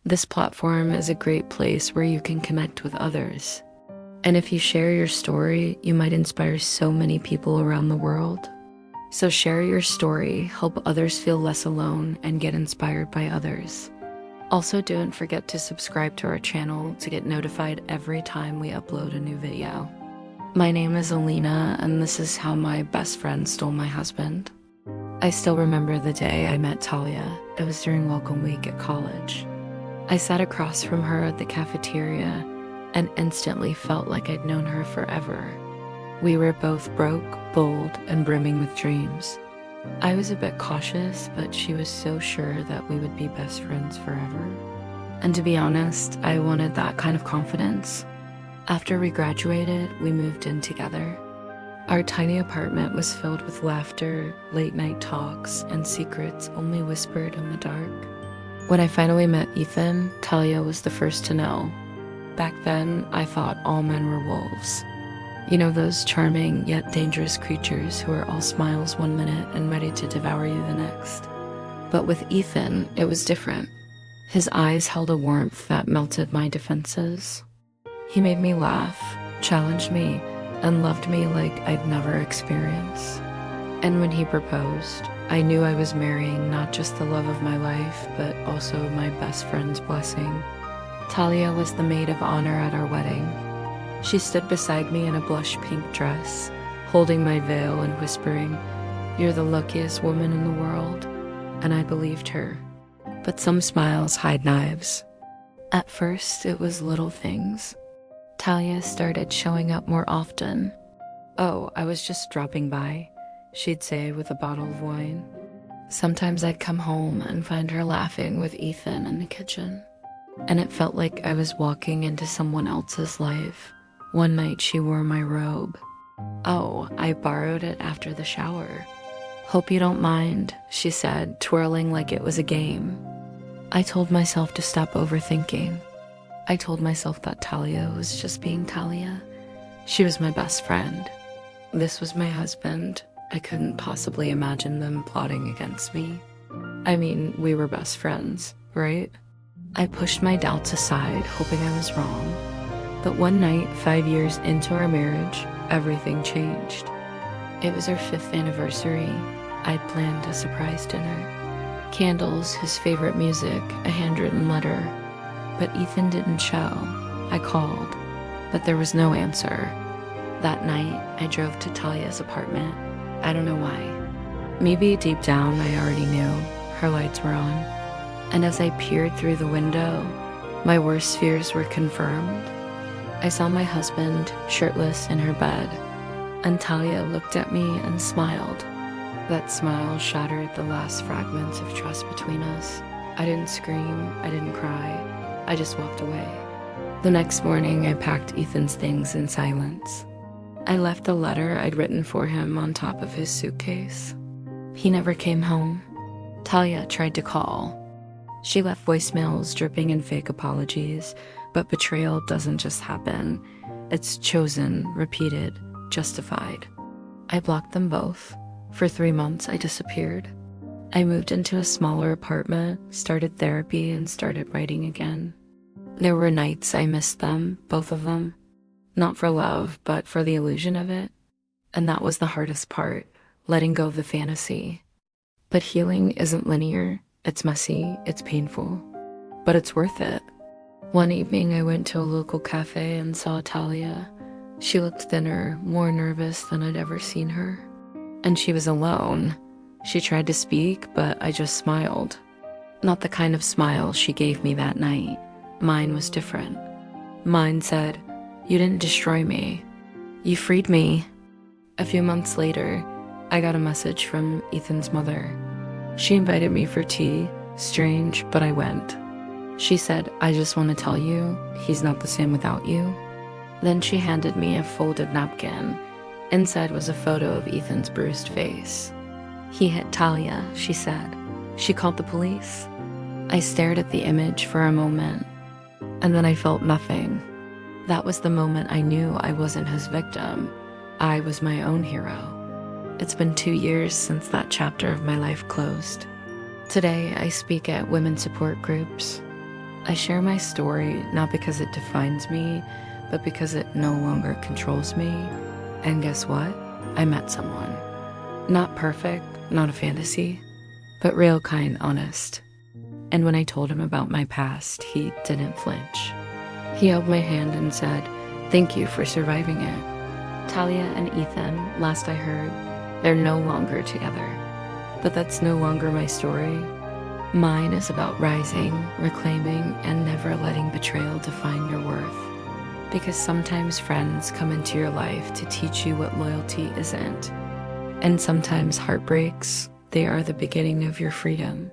This platform is a great place where you can connect with others. And if you share your story, you might inspire so many people around the world. So share your story, help others feel less alone, and get inspired by others. Also, don't forget to subscribe to our channel to get notified every time we upload a new video. My name is Alina, and this is how my best friend stole my husband. I still remember the day I met Talia. It was during welcome week at college. I sat across from her at the cafeteria and instantly felt like I'd known her forever. We were both broke, bold, and brimming with dreams. I was a bit cautious, but she was so sure that we would be best friends forever. And to be honest, I wanted that kind of confidence. After we graduated, we moved in together. Our tiny apartment was filled with laughter, late-night talks, and secrets only whispered in the dark. When I finally met Ethan, Talia was the first to know. Back then, I thought all men were wolves. You know, those charming yet dangerous creatures who are all smiles one minute and ready to devour you the next. But with Ethan, it was different. His eyes held a warmth that melted my defenses. He made me laugh, challenged me, and loved me like I'd never experienced. And when he proposed, I knew I was marrying not just the love of my life, but also my best friend's blessing. Talia was the maid of honor at our wedding. She stood beside me in a blush pink dress, holding my veil and whispering, "You're the luckiest woman in the world." And I believed her. But some smiles hide knives. At first, it was little things. Talia started showing up more often. "Oh, I was just dropping by," she'd say with a bottle of wine. Sometimes I'd come home and find her laughing with Ethan in the kitchen. And it felt like I was walking into someone else's life. One night she wore my robe. "Oh, I borrowed it after the shower." "Hope you don't mind," she said, twirling like it was a game. I told myself to stop overthinking. I told myself that Talia was just being Talia. She was my best friend. This was my husband. I couldn't possibly imagine them plotting against me. I mean, we were best friends, right? I pushed my doubts aside, hoping I was wrong. But one night, 5 years into our marriage, everything changed. It was our 5th anniversary. I'd planned a surprise dinner. Candles, his favorite music, a handwritten letter. But Ethan didn't show. I called, but there was no answer. That night, I drove to Talia's apartment. I don't know why. Maybe deep down, I already knew. Her lights were on. And as I peered through the window, my worst fears were confirmed. I saw my husband, shirtless, in her bed. And Talia looked at me and smiled. That smile shattered the last fragments of trust between us. I didn't scream, I didn't cry. I just walked away. The next morning, I packed Ethan's things in silence. I left the letter I'd written for him on top of his suitcase. He never came home. Talia tried to call. She left voicemails dripping in fake apologies, but betrayal doesn't just happen. It's chosen, repeated, justified. I blocked them both. For 3 months, I disappeared. I moved into a smaller apartment, started therapy, and started writing again. There were nights I missed them, both of them. Not for love, but for the illusion of it. And that was the hardest part, letting go of the fantasy. But healing isn't linear. It's messy, it's painful. But it's worth it. One evening, I went to a local cafe and saw Talia. She looked thinner, more nervous than I'd ever seen her. And she was alone. She tried to speak, but I just smiled. Not the kind of smile she gave me that night. Mine was different. Mine said, "You didn't destroy me. You freed me." A few months later, I got a message from Ethan's mother. She invited me for tea. Strange, but I went. She said, "I just want to tell you, he's not the same without you." Then she handed me a folded napkin. Inside was a photo of Ethan's bruised face. "He hit Talia," she said. "She called the police." I stared at the image for a moment, and then I felt nothing. That was the moment I knew I wasn't his victim. I was my own hero. It's been 2 years since that chapter of my life closed. Today, I speak at women support groups. I share my story not because it defines me, but because it no longer controls me. And guess what? I met someone. Not perfect, not a fantasy, but real, kind, honest. And when I told him about my past, he didn't flinch. He held my hand and said, "Thank you for surviving it." Talia and Ethan, last I heard, they're no longer together. But that's no longer my story. Mine is about rising, reclaiming, and never letting betrayal define your worth. Because sometimes friends come into your life to teach you what loyalty isn't. And sometimes heartbreaks, they are the beginning of your freedom.